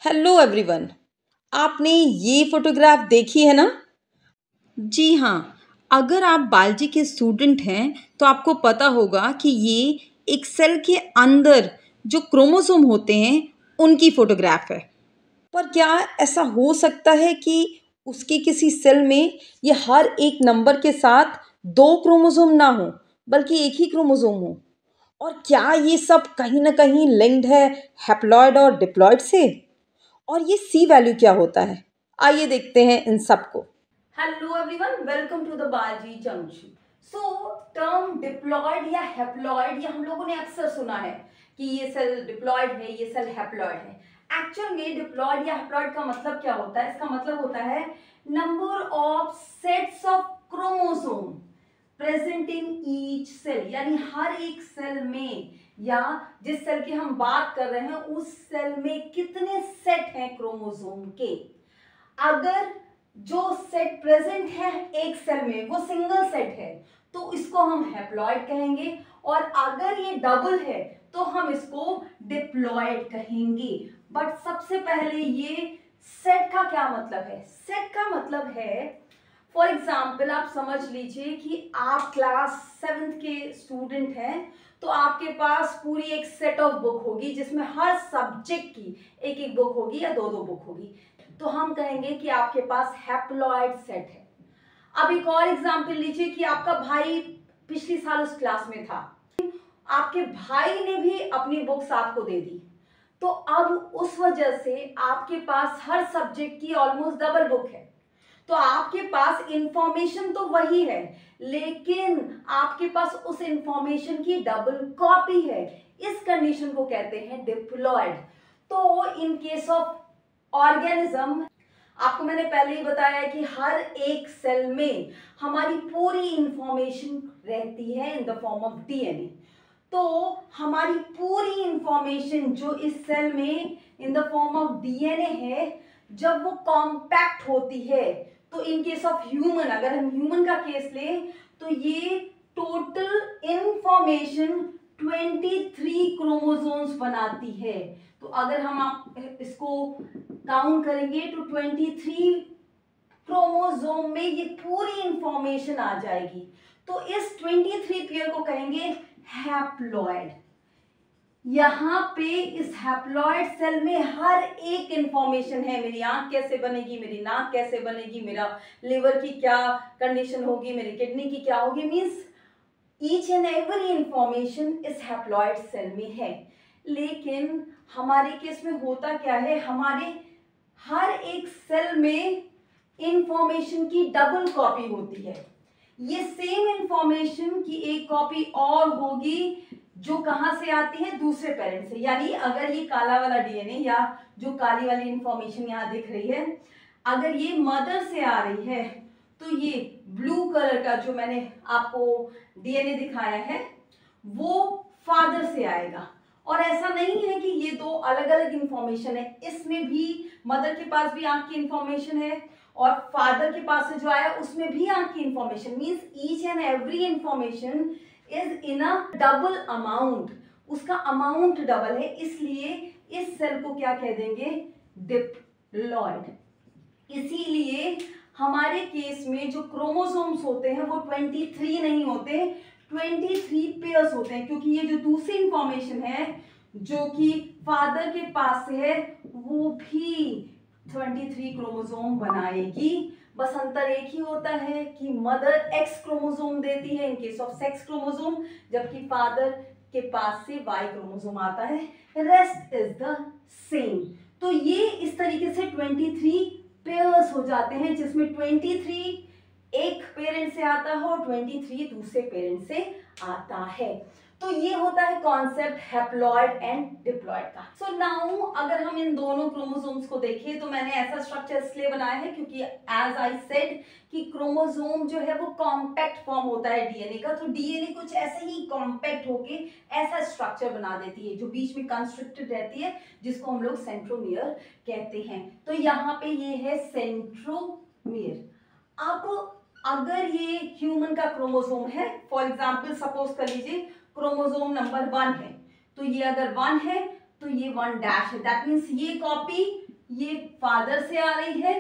Hello everyone. आपने ये photograph देखी है ना? जी हाँ। अगर आप बायोलॉजी के स्टूडेंट हैं तो आपको पता होगा कि ये एक सेल के अंदर जो क्रोमोसोम होते हैं उनकी फोटोग्राफ है। पर क्या ऐसा हो सकता है कि उसके किसी सेल में ये हर एक नंबर के साथ दो क्रोमोसोम ना हो बल्कि एक ही क्रोमोसोम हो? और क्या ये सब कहीं ना कहीं लिंक्ड है हैप्लॉइड और डिप्लॉइड से? और ये सी वैल्यू क्या होता है, आइए देखते हैं इन सब को। Hello everyone, welcome to the biology junction. So term diploid या हैप्लॉइड ये हम लोगों ने अक्सर सुना है कि ये सेल डिप्लॉयड है, ये सेल हैप्लॉइड है। एक्चुअल में डिप्लॉयड या हैप्लॉइड का मतलब क्या होता है? इसका मतलब होता है number of sets of chromosome present in each cell, यानी हर एक सेल में या जिस सेल की हम बात कर रहे हैं उस सेल में कितने सेट हैं क्रोमोसोम के। अगर जो सेट प्रेजेंट है एक सेल में वो सिंगल सेट है तो इसको हम हैप्लॉइड कहेंगे, और अगर ये डबल है तो हम इसको डिप्लॉयड कहेंगे। बट सबसे पहले ये सेट का क्या मतलब है? सेट का मतलब है, फॉर एग्जाम्पल आप समझ लीजिए कि आप क्लास 7th के स्टूडेंट हैं तो आपके पास पूरी एक सेट ऑफ बुक होगी जिसमें हर सब्जेक्ट की एक एक बुक होगी या दो दो बुक होगी, तो हम कहेंगे कि आपके पास हैप्लॉइड सेट है। अब एक और एग्जाम्पल लीजिए कि आपका भाई पिछली साल उस क्लास में था, आपके भाई ने भी अपनी बुक्स आपको दे दी, तो अब उस वजह से आपके पास हर सब्जेक्ट की ऑलमोस्ट डबल बुक है। तो आपके पास इंफॉर्मेशन तो वही है लेकिन आपके पास उस इंफॉर्मेशन की डबल कॉपी है। इस कंडीशन को कहते हैं डिप्लॉयड। तो इन केस ऑफ ऑर्गेनिज्म, आपको मैंने पहले ही बताया कि हर एक सेल में हमारी पूरी इंफॉर्मेशन रहती है in the form of DNA. तो हमारी पूरी इंफॉर्मेशन जो इस सेल में in the form of DNA है, जब वो कॉम्पैक्ट होती है, तो इन केस ऑफ ह्यूमन, अगर हम ह्यूमन का केस लें तो ये टोटल इंफॉर्मेशन 23 क्रोमोसोम्स बनाती है। तो अगर हम आप इसको काउंट करेंगे तो 23 क्रोमोसोम में ये पूरी इंफॉर्मेशन आ जाएगी। तो इस 23 पेयर को कहेंगे हैप्लॉइड। यहां पे इस हैप्लॉइड सेल में हर एक इंफॉर्मेशन है, मेरी आंख कैसे बनेगी, मेरी नाक कैसे बनेगी, मेरा लिवर की क्या कंडीशन होगी, मेरी किडनी की क्या होगी, means each and every information इस हैप्लॉइड सेल में है। लेकिन हमारे केस में होता क्या है, हमारे हर एक सेल में इंफॉर्मेशन की डबल कॉपी होती है। ये सेम इंफॉर्मेशन की एक कॉपी और होगी जो कहां से आती है? दूसरे पेरेंट से। यानी अगर ये काला वाला डीएनए या जो काली वाली इंफॉर्मेशन यहां दिख रही है, अगर ये मदर से आ रही है तो ये ब्लू कलर का जो मैंने आपको डीएनए दिखाया है वो फादर से आएगा। और ऐसा नहीं है कि ये दो अलग अलग इंफॉर्मेशन है, इसमें भी मदर के पास भी आंख की इंफॉर्मेशन है और फादर के पास से जो आया उसमें भी आंख की information, means each and every information is in a double amount. उसका अमाउंट डबल है, इसलिए इस सेल को क्या कह देंगे? डिप्लॉयड। इसीलिए हमारे केस में जो क्रोमोसोम्स होते हैं वो 23 नहीं होते, 23 पेयर्स होते हैं, क्योंकि ये जो दूसरी इंफॉर्मेशन है जो कि फादर के पास से है वो भी 23 क्रोमोसोम बनाएगी। बस अंतर एक ही होता है कि मदर एक्स क्रोमोसोम देती है in case of sex chromosome, जबकि फादर के पास से वाई क्रोमोसोम आता है। Rest is the same. तो ये इस तरीके से 23 पेयर्स हो जाते हैं जिसमें 23 एक पेरेंट से आता है और 23 दूसरे पेरेंट से आता है। तो ये होता है कॉन्सेप्ट हैप्लॉइड एंड डिप्लॉइड का। सो नाउ अगर हम इन दोनों क्रोमोसोम्स को देखें तो मैंने ऐसा स्ट्रक्चर इसलिए बनाया है क्योंकि एज आई सेड कि क्रोमोसोम जो है वो कॉम्पैक्ट फॉर्म होता है डीएनए का, तो डीएनए कुछ ऐसे ही कॉम्पैक्ट होके ऐसा स्ट्रक्चर बना देती है जो बीच में कंस्ट्रक्टेड रहती है, जिसको हम लोग सेंट्रोमियर कहते हैं। तो यहाँ पे ये है सेंट्रोमियर। अब अगर ये ह्यूमन का क्रोमोसोम है, फॉर एग्जाम्पल सपोज कर लीजिए क्रोमोसोम नंबर 1 है, तो ये अगर 1 है तो ये 1 डैश है, दैट मीन्स ये कॉपी ये फादर से आ रही है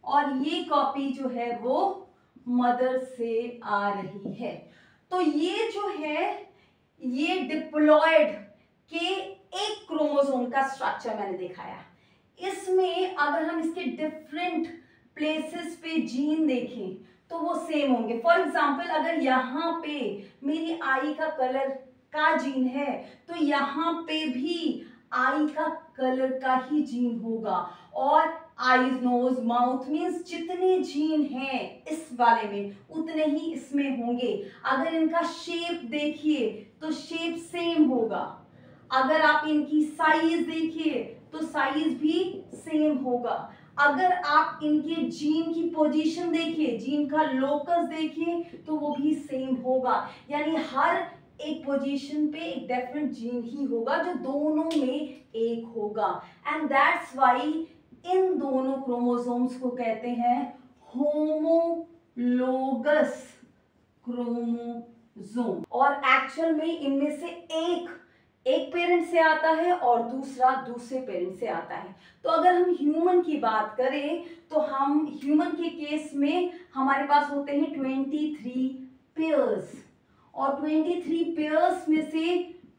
और ये कॉपी जो है वो मदर से आ रही है। तो ये जो है ये डिप्लॉयड के एक क्रोमोसोम का स्ट्रक्चर मैंने दिखाया। इसमें अगर हम इसके डिफरेंट प्लेसेस पे जीन देखें तो वो सेम होंगे। फॉर एग्जाम्पल अगर यहाँ पे मेरी आई का कलर का जीन है तो यहाँ पे भी आई का कलर का ही जीन होगा। और आईज, नोज, माउथ मीन्स जितने जीन हैं इस वाले में उतने ही इसमें होंगे। अगर इनका शेप देखिए तो शेप सेम होगा। अगर आप इनकी साइज देखिए तो साइज भी सेम होगा। अगर आप इनके जीन की पोजीशन देखिए, जीन का लोकस देखिए तो वो भी सेम होगा। यानी हर एक पोजीशन पे एक डेफिनेट जीन ही होगा जो दोनों में एक होगा। एंड दैट्स व्हाई इन दोनों क्रोमोसोम्स को कहते हैं होमोलोगस क्रोमोसोम। और एक्चुअल में इनमें से एक पेरेंट से आता है और दूसरा दूसरे पेरेंट से आता है। तो अगर हम ह्यूमन की बात करें तो हम ह्यूमन के केस में हमारे पास होते हैं 23 पेयर्स और 23 पेयर्स में से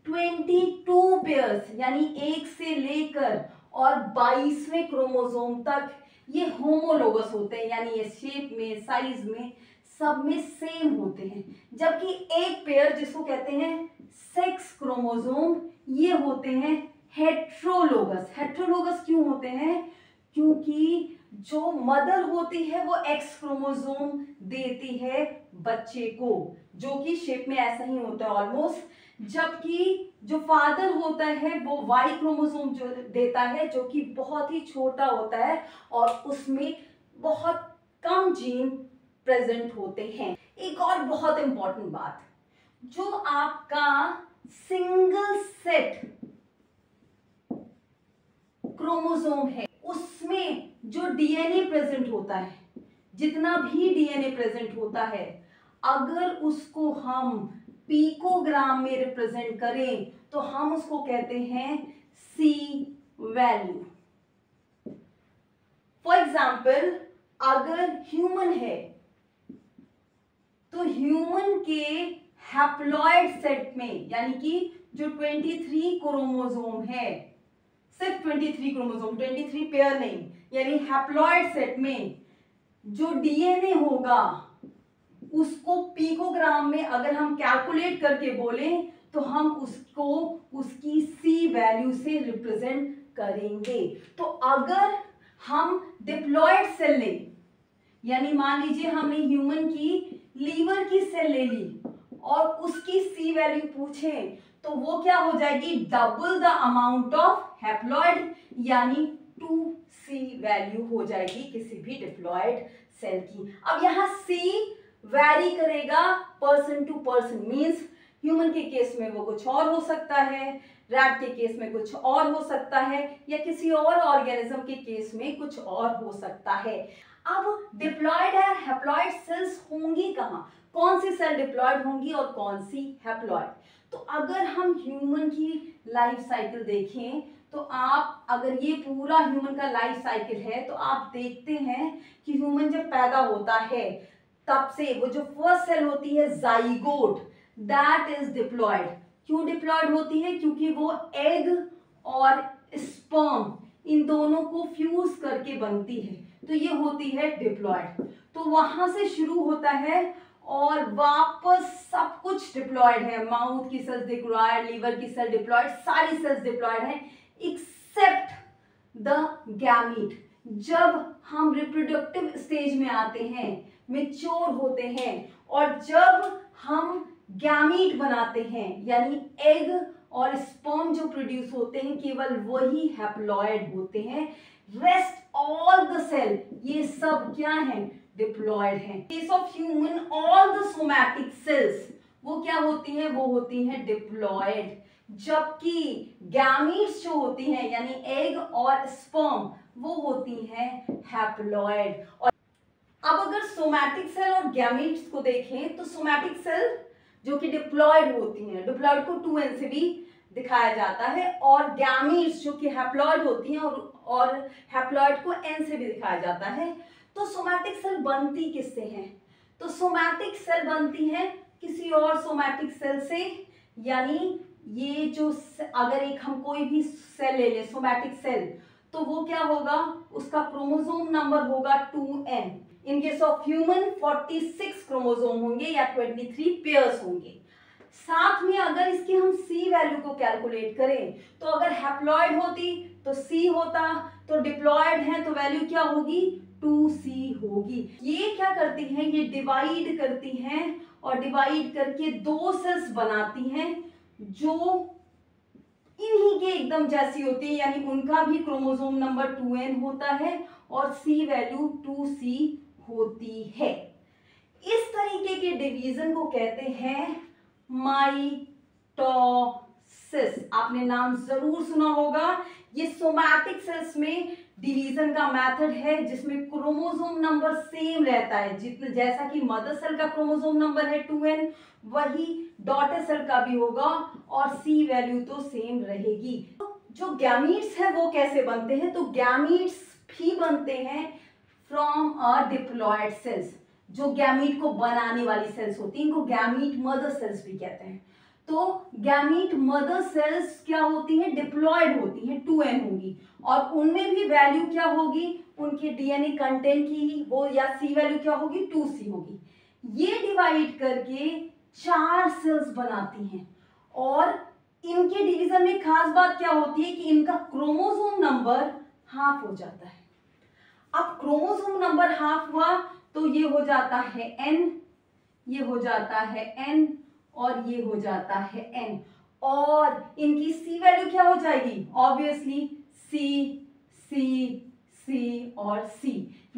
22 पेयर्स यानी एक से लेकर और 22वें क्रोमोसोम तक ये होमोलोगस होते हैं, यानी ये शेप में, साइज में, सब में सेम होते हैं। जबकि एक पेयर जिसको कहते हैं सेक्स क्रोमोसोम ये होते हैं हेट्रोलोगस। हेट्रोलोगस क्यों होते हैं? क्योंकि जो मदर होती है वो एक्स क्रोमोसोम देती है बच्चे को, जो कि शेप में ऐसा ही होता है ऑलमोस्ट। जबकि जो फादर होता है वो वाई क्रोमोसोम जो देता है, जो कि बहुत ही छोटा होता है और उसमें बहुत कम जीन प्रेजेंट होते हैं। एक और बहुत इंपॉर्टेंट बात, जो आपका सिंगल सेट क्रोमोसोम है उसमें जो डीएनए प्रेजेंट होता है, जितना भी डीएनए प्रेजेंट होता है, अगर उसको हम पिकोग्राम में रिप्रेजेंट करें तो हम उसको कहते हैं सी वैल्यू। फॉर एग्जाम्पल अगर ह्यूमन है तो ह्यूमन के हैप्लॉइड सेट में, यानी कि जो 23 क्रोमोसोम है, सिर्फ 23 क्रोमोसोम, 23 पेयर नहीं, यानी हैप्लॉइड सेट में जो डीएनए होगा उसको पिकोग्राम में अगर हम कैलकुलेट करके बोलें तो हम उसको उसकी सी वैल्यू से रिप्रेजेंट करेंगे। तो अगर हम डिप्लॉयड सेल लें, यानी मान लीजिए हमने ह्यूमन की लीवर की सेल ले ली और उसकी सी वैल्यू पूछें तो वो क्या हो जाएगी? Double the amount of haploid, यानी 2C वैल्यू हो जाएगी किसी भी डिप्लॉयड सेल की। अब यहाँ C वैरी करेगा person to person, means human के केस में वो कुछ और हो सकता है, रैट के केस में कुछ और हो सकता है, या किसी और ऑर्गेनिज्म के केस में कुछ और हो सकता है। अब डिप्लॉयड और हैप्लॉइड सेल्स होंगी कहाँ? कौन सी सेल डिप्लॉयड होंगी और कौन सी हैप्लॉइड? तो अगर हम ह्यूमन की लाइफ साइकिल देखें तो आप, अगर ये पूरा ह्यूमन का लाइफ साइकिल है तो आप देखते हैं कि ह्यूमन जब पैदा होता है तब से वो जो फर्स्ट सेल होती है जाइगोट, दैट इज डिप्लॉयड। क्यों डिप्लॉयड होती है? क्योंकि वो एग और स्पर्म इन दोनों को फ्यूज करके बनती है, तो ये होती है डिप्लॉयड। तो वहां से शुरू होता है और वापस सब कुछ डिप्लॉयड है। माउथ की सेल्स डिप्लॉयड, लीवर की सेल डिप्लॉयड, सारी सेल्स डिप्लॉयड है एक्सेप्ट द गैमीट। जब हम रिप्रोडक्टिव स्टेज में आते हैं, मैच्योर होते हैं, और जब हम गैमीट बनाते हैं, यानी एग और स्पर्म जो प्रोड्यूस होते हैं, केवल वही हैप्लॉयड होते हैं। रेस्ट ऑल द सेल, ये सब क्या है? डिप्लॉयड है। Case of human all the somatic cells वो क्या होती हैं? वो होती हैं डिप्लॉयड। जबकि गैमीट्स जो होती हैं, यानी एग और स्पर्म, वो होती हैं हैप्लॉयड। और अब अगर सोमैटिक सेल और गैमीट्स को देखें तो सोमैटिक सेल जो कि डिप्लॉयड होती हैं, डिप्लॉयड को 2n से भी दिखाया जाता है, और गैमीट्स जो कि हैप्लॉयड होती हैं और हैप्लॉइड को N से भी दिखाया जाता है। तो सोमैटिक सेल बनती किससे है? तो सोमैटिक सेल बनती है किसी और सोमैटिक सेल से, यानी ये जो अगर एक हम कोई भी सेल ले लें सोमैटिक सेल, तो वो क्या होगा, उसका क्रोमोसोम नंबर होगा 2n। In case of human 46 chromosome होंगे या 23 पेयर्स होंगे। साथ में अगर इसकी हम C वैल्यू को कैलकुलेट करें, तो अगर हैप्लॉइड होती तो C होता, तो डिप्लॉयड है तो वैल्यू क्या होगी, 2C होगी। ये क्या करती हैं, ये डिवाइड करती हैं और डिवाइड करके दो सेल्स बनाती हैं जो इन्हीं के एकदम जैसी होती है, यानी उनका भी क्रोमोसोम नंबर 2n होता है और C वैल्यू 2C होती है। इस तरीके के डिवीजन को कहते हैं माइटोसिस। आपने नाम जरूर सुना होगा। ये सोमैटिक सेल्स में डिवीजन का मेथड है जिसमें क्रोमोसोम नंबर सेम रहता है, जितना जैसा कि मदर सेल का क्रोमोसोम नंबर है 2n, वही डॉटर सेल का भी होगा और C वैल्यू तो सेम रहेगी। जो गैमीट्स है वो कैसे बनते हैं, तो गैमीट्स भी बनते हैं फ्रॉम अ डिप्लॉयड सेल्स। जो गैमीट को बनाने वाली सेल्स होती हैं इनको गैमीट मदर सेल्स भी कहते हैं। तो गैमीट मदर सेल्स क्या होती हैं, डिप्लॉयड होती हैं, 2n होंगी और उनमें भी वैल्यू क्या होगी, उनके डीएनए कंटेंट की वो या C वैल्यू क्या होगी, 2C होगी। ये डिवाइड करके 4 सेल्स बनाती हैं और इनके डिवीजन में खास बात क्या होती है कि इनका क्रोमोसोम नंबर हाफ हो जाता है। अब क्रोमोसोम नंबर हाफ हुआ तो ये हो जाता है N, ये हो जाता है N और ये हो जाता है N और इनकी C वैल्यू क्या हो जाएगी, ऑब्वियसली C C C और C,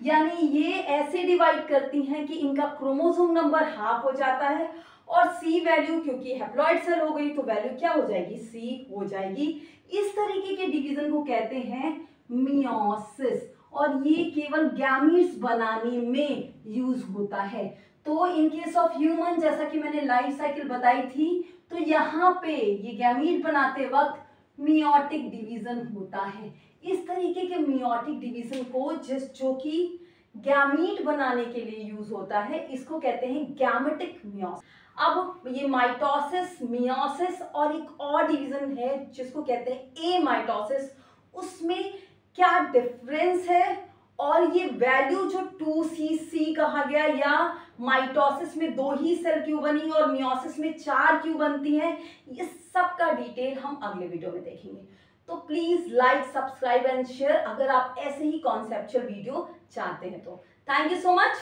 यानी ये ऐसे डिवाइड करती हैं कि इनका क्रोमोसोम नंबर हाफ हो जाता है और C वैल्यू, क्योंकि हैप्लॉइड सेल हो गई तो वैल्यू क्या हो जाएगी, C हो जाएगी। इस तरीके के डिवीजन को कहते हैं मियोसिस और ये केवल गैमीट्स बनाने में यूज होता है। तो इन केस ऑफ ह्यूमन, जैसा कि मैंने लाइफ साइकिल बताई थी, तो यहाँ पे ये गैमीट बनाते वक्त मियोटिक डिवीजन होता है। इस तरीके के मियोटिक डिवीजन को जो कि गैमीट बनाने के लिए यूज होता है, इसको कहते हैं गैमेटिक मियोसिस। अब ये माइटोसिस, मियोसिस और एक और डिवीजन है जिसको कहते हैं एमाइटोसिस, उसमें क्या डिफरेंस है और ये वैल्यू जो 2cc कहा गया, या माइटोसिस में 2 ही सेल क्यों बनी और मियोसिस में 4 क्यों बनती है, ये सब का डिटेल हम अगले वीडियो में देखेंगे। तो please like, subscribe and share अगर आप ऐसे ही कॉन्सेप्चुअल वीडियो चाहते हैं तो। Thank you so much.